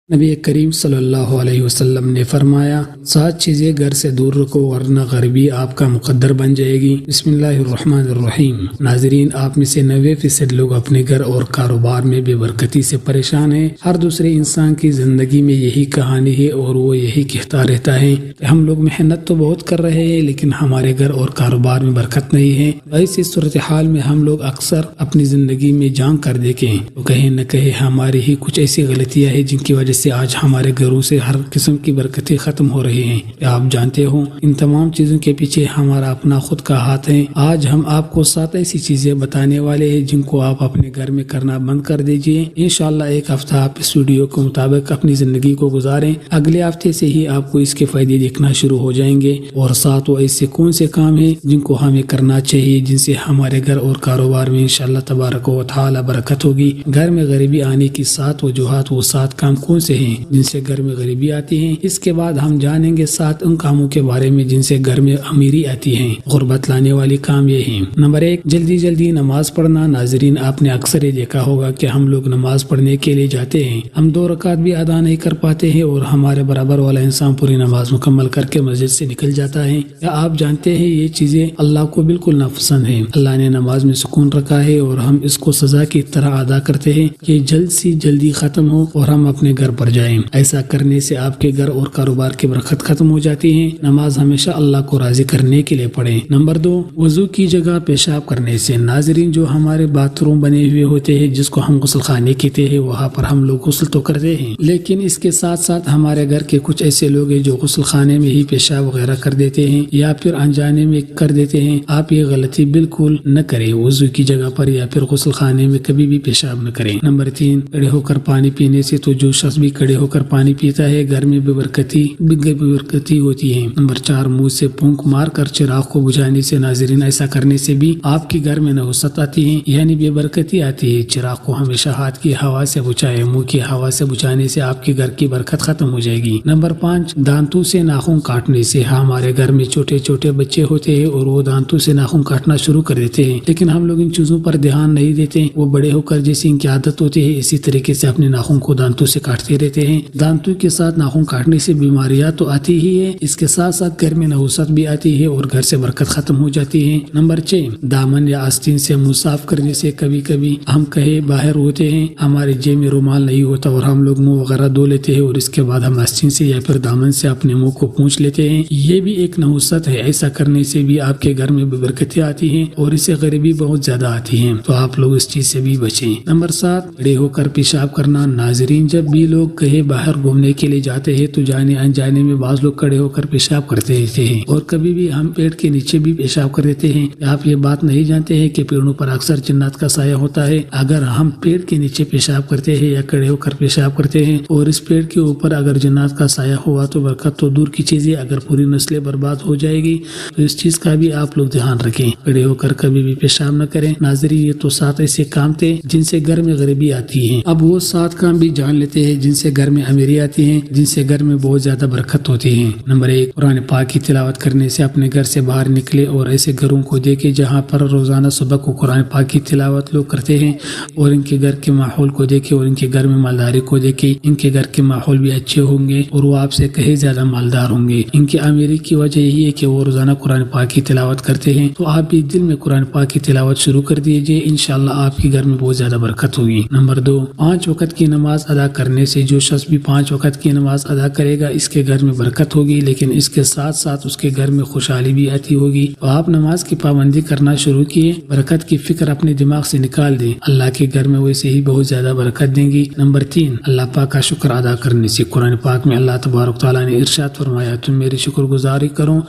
نبی کریم صلی اللہ علیہ وسلم نے فرمایا 7 چیزیں گھر سے دور رکھو ورنہ غریبی آپ کا مقدر بن جائے گی۔ بسم اللہ الرحمن الرحیم۔ ناظرین، آپ میں سے 90% لوگ اپنے گھر اور کاروبار میں بے برکتی سے پریشان ہیں۔ ہر دوسرے انسان کی زندگی میں یہی کہانی ہے اور وہ یہی کہتا رہتا ہے کہ ہم لوگ محنت تو بہت کر رہے ہیں لیکن ہمارے گھر اور کاروبار میں برکت نہیں ہے۔ ایسی صورتحال میں ہم لوگ اکثر اپنی زندگی میں جھانک کر دیکھیں تو کہیں نہ کہیں ہماری ہی کچھ ایسی غلطیاں ہیں جن کی وجہ سے آج ہمارے گھروں سے ہر قسم کی برکتیں ختم ہو رہی ہیں۔ کیا آپ جانتے ہو ان تمام چیزوں کے پیچھے ہمارا اپنا خود کا ہاتھ ہے۔ آج ہم آپ کو 7 ایسی چیزیں بتانے والے ہیں جن کو آپ اپنے گھر میں کرنا بند کر دیجئے۔ انشاءاللہ ایک ہفتہ آپ اس ویڈیو کے مطابق اپنی زندگی کو گزاریں، اگلے ہفتے سے ہی آپ کو اس کے فائدے دیکھنا شروع ہو جائیں گے۔ اور 7 ایسے کون سے کام ہیں جن کو ہمیں کرنا چاہیے جن سے ہمارے گھر اور کاروبار میں انشاءاللہ تبارک و تعالی برکت ہوگی۔ گھر میں غریبی آنے کی 7 وجوہات، وہ 7 کام کون سے ہیں جن سے گھر میں غریبی آتی ہے۔ اس کے بعد ہم جانیں گے 7 ان کاموں کے بارے میں جن سے گھر میں امیری آتی ہے۔ غربت لانے والی کام یہ ہیں۔ نمبر 1، جلدی نماز پڑھنا۔ ناظرین، آپ نے اکثر یہ دیکھا ہوگا کہ ہم لوگ نماز پڑھنے کے لیے جاتے ہیں، ہم 2 رکعت بھی ادا نہیں کر پاتے ہیں اور ہمارے برابر والا انسان پوری نماز مکمل کر کے مسجد سے نکل جاتا ہے۔ کیا آپ جانتے ہیں یہ چیزیں اللہ کو بالکل ناپسند ہیں؟ اللہ نے نماز میں سکون رکھا ہے اور ہم اس کو سزا کی طرح ادا کرتے ہیں کہ جلد سے جلدی ختم ہو اور ہم اپنے گھر پر جائیں۔ ایسا کرنے سے آپ کے گھر اور کاروبار کی برکت ختم ہو جاتی ہے۔ نماز ہمیشہ اللہ کو راضی کرنے کے لیے پڑھیں۔ نمبر 2، وضو کی جگہ پیشاب کرنے سے۔ ناظرین، جو ہمارے باتھ روم بنے ہوئے ہوتے ہیں جس کو ہم غسل خانے کہتے ہیں، وہاں پر ہم لوگ غسل تو کرتے ہیں لیکن اس کے ساتھ ساتھ ہمارے گھر کے کچھ ایسے لوگ ہیں جو غسل خانے میں ہی پیشاب وغیرہ کر دیتے ہیں یا پھر انجانے میں کر دیتے ہیں۔ آپ یہ غلطی بالکل نہ کریں، وضو کی جگہ پر یا پھر غسل خانے میں کبھی بھی پیشاب نہ کریں۔ نمبر 3، کھڑے ہو کر پانی پینے سے۔ تو جو شخص بھی کھڑے ہو کر پانی پیتا ہے گھر میں بے برکتی ہوتی ہے۔ نمبر 4، منہ سے پھونک مار کر چراغ کو بجھانے سے۔ ناظرین، ایسا کرنے سے بھی آپ کے گھر میں نحوست آتی ہے یعنی بے برکتی آتی ہے۔ چراغ کو ہمیشہ ہاتھ کی ہوا سے بجھائیں، منہ کی ہوا سے بجھانے سے آپ کے گھر کی برکت ختم ہو جائے گی۔ نمبر 5، دانتوں سے ناخن کاٹنے سے۔ ہمارے گھر میں چھوٹے بچے ہوتے ہیں اور وہ دانتوں سے ناخن کاٹنا شروع کر دیتے ہیں لیکن ہم لوگ ان چیزوں پر دھیان نہیں دیتے۔ وہ بڑے ہو کر جیسی ان کی عادت ہوتی ہے اسی طریقے سے اپنے ناخن کو دانتوں سے کاٹتے رہتے ہیں۔ دانتوں کے ساتھ ناخن کاٹنے سے بیماریاں تو آتی ہی ہے، اس کے ساتھ ساتھ گھر میں نحوست بھی آتی ہے اور گھر سے برکت ختم ہو جاتی ہے۔ نمبر 6، دامن یا آستین سے منہ صاف کرنے سے۔ کبھی کبھی ہم کہیں باہر ہوتے ہیں، ہمارے جیب میں رومال نہیں ہوتا اور ہم لوگ منہ وغیرہ دھو لیتے ہیں اور اس کے بعد ہم آستین سے یا پھر دامن سے اپنے منہ کو پونچھ لیتے ہیں۔ یہ بھی ایک نحوست ہے، ایسا کرنے سے بھی آپ کے گھر میں بے برکتیں آتی ہیں اور اس سے غریبی بہت زیادہ آتی ہے، تو آپ لوگ اس چیز سے بھی بچیں۔ نمبر 7، کھڑے ہو کر پیشاب کرنا۔ ناظرین، جب بھی لوگ کہیں باہر گھومنے کے لیے جاتے ہیں تو جانے انجانے میں بعض لوگ کھڑے ہو کر پیشاب کرتے رہتے ہیں اور کبھی بھی ہم پیڑ کے نیچے بھی پیشاب کر دیتے ہیں۔ آپ یہ بات نہیں جانتے ہیں کہ پیڑوں پر اکثر جنات کا سایہ ہوتا ہے۔ اگر ہم پیڑ کے نیچے پیشاب کرتے ہیں یا کھڑے ہو کر پیشاب کرتے ہیں اور اس پیڑ کے اوپر اگر جنات کا سایہ ہوا تو برکت تو دور کی چیز ہے، اگر پوری نسلیں برباد ہو جائے گی، تو اس چیز کا بھی آپ لوگ دھیان رکھیں، کھڑے ہو کر کبھی بھی پیشاب نہ کریں۔ ناظرین، یہ تو 7 ایسے کام تھے جن سے گھر میں غریبی آتی ہے۔ اب وہ 7 کام بھی جان لیتے ہیں جن سے گھر میں امیری آتی ہے، جن سے گھر میں بہت زیادہ برکت ہوتی ہے۔ نمبر 1، قرآن پاک کی تلاوت کرنے سے۔ اپنے گھر سے باہر نکلے اور ایسے گھروں کو دیکھے جہاں پر روزانہ صبح کو قرآن پاک کی تلاوت لوگ کرتے ہیں اور ان کے گھر کے ماحول کو دیکھے اور ان کے گھر میں مالداری کو دیکھے، ان کے گھر کے ماحول بھی اچھے ہوں گے اور وہ آپ سے کہیں زیادہ مالدار ہوں گے۔ ان کی امیری کی وجہ یہی ہے کہ وہ روزانہ قرآن پاک کی تلاوت کرتے ہیں، تو آپ بھی دل میں قرآن پاک کی تلاوت شروع کر دیجئے، انشاءاللہ آپ کے گھر میں بہت زیادہ برکت ہوگی۔ نمبر 2، 5 وقت کی نماز ادا کرنے سے۔ جو شخص بھی 5 وقت کی نماز ادا کرے گا اس کے گھر میں برکت ہوگی لیکن اس کے ساتھ ساتھ اس کے گھر میں خوشحالی بھی آتی ہوگی۔ تو آپ نماز کی پابندی کرنا شروع کیے، برکت کی فکر اپنے دماغ سے نکال دیں، اللہ کے گھر میں ویسے ہی بہت زیادہ برکت دیں گی۔ نمبر 3، اللہ پاک کا شکر ادا کرنے سے۔ قرآن پاک میں اللہ تبارک تعالیٰ نے ارشاد فرمایا، تم میری شکر گزاری کرو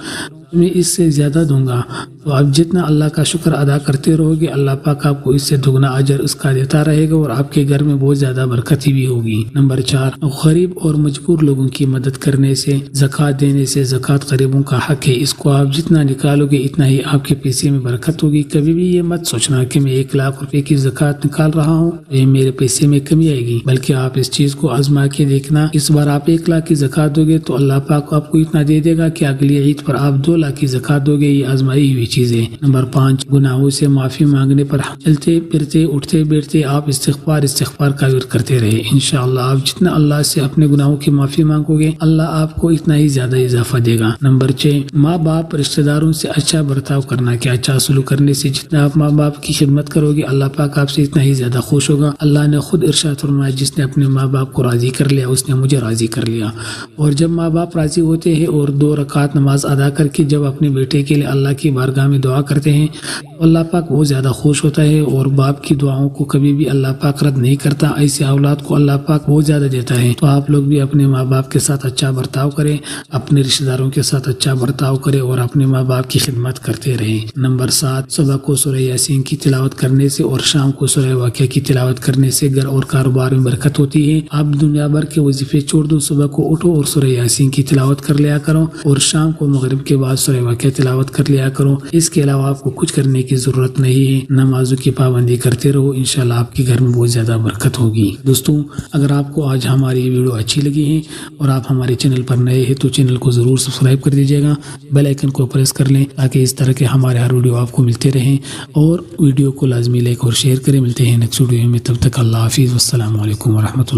تمہیں اس سے زیادہ دوں گا۔ تو آپ جتنا اللہ کا شکر ادا کرتے رہو گے اللہ پاک آپ کو اس سے دگنا اجر اس کا دیتا رہے گا اور آپ کے گھر میں بہت زیادہ برکتی بھی ہوگی۔ نمبر 4، غریب اور مجبور لوگوں کی مدد کرنے سے۔ زکوٰۃ دینے سے۔ زکوٰۃ غریبوں کا حق ہے، اس کو آپ جتنا نکالو گے اتنا ہی آپ کے پیسے میں برکت ہوگی۔ کبھی بھی یہ مت سوچنا کہ میں 1 لاکھ روپے کی زکوٰۃ نکال رہا ہوں یہ میرے پیسے میں کمی آئے گی، بلکہ آپ اس چیز کو آزما کے دیکھنا، اس بار آپ 1 لاکھ کی زکوٰۃ دو گے تو اللہ پاک آپ کو اتنا دے دے گا کہ اگلی عید پر آپ 2 لاکھ کی زکوٰۃ دو گے۔ یہ آزمائی ہوئی چیز چیزیں۔ نمبر 5، گناہوں سے معافی مانگنے پر چلتے پھرتے اٹھتے بیٹھتے آپ استغفار کا ورد کرتے رہے۔ انشاءاللہ آپ جتنا اللہ سے اپنے گناہوں کی معافی مانگو گے اللہ آپ کو اتنا ہی زیادہ اضافہ دے گا۔ نمبر 6، ماں باپ رشتہ داروں سے اچھا برتاؤ کرنا کہ اچھا سلوک کرنے سے جتنا آپ ماں باپ کی خدمت کرو گے اللہ پاک آپ سے اتنا ہی زیادہ خوش ہوگا۔ اللہ نے خود ارشاد فرمایا جس نے اپنے ماں باپ کو راضی کر لیا اس نے مجھے راضی کر لیا۔ اور جب ماں باپ راضی ہوتے ہیں اور 2 رکعت نماز ادا کر کے جب اپنے بیٹے کے لیے اللہ کی بارگاہ میں دعا کرتے ہیں تو اللہ پاک بہت زیادہ خوش ہوتا ہے اور باپ کی دعاؤں کو کبھی بھی اللہ پاک رد نہیں کرتا۔ ایسے اولاد کو اللہ پاک بہت زیادہ دیتا ہے۔ تو آپ لوگ بھی اپنے ماں باپ کے ساتھ اچھا برتاؤ کریں، اپنے رشتہ داروں کے ساتھ اچھا برتاؤ کریں اور اپنے ماں باپ کی خدمت کرتے رہیں۔ نمبر 7، صبح کو سورہ یاسین کی تلاوت کرنے سے اور شام کو سورہ واقعہ کی تلاوت کرنے سے گھر اور کاروبار میں برکت ہوتی ہے۔ آپ دنیا بھر کے وظیفے چھوڑ دو، صبح کو اٹھو اور سورہ یاسین کی تلاوت کر لیا کرو اور شام کو مغرب کے بعد سورہ واقعہ تلاوت کر لیا کرو۔ اس کے علاوہ آپ کو کچھ کرنے کی ضرورت نہیں ہے۔ نمازوں کی پابندی کرتے رہو، انشاءاللہ آپ کے گھر میں بہت زیادہ برکت ہوگی۔ دوستوں اگر آپ کو آج ہماری ویڈیو اچھی لگی ہے اور آپ ہمارے چینل پر نئے ہیں تو چینل کو ضرور سبسکرائب کر دیجیے گا، بیل آئیکن کو پریس کر لیں تاکہ اس طرح کے ہمارے ہر ویڈیو آپ کو ملتے رہیں، اور ویڈیو کو لازمی لائک اور شیئر کریں۔ ملتے ہیں نیکسٹ ویڈیو میں، تب تک اللہ حافظ، والسلام علیکم ورحمۃ اللہ۔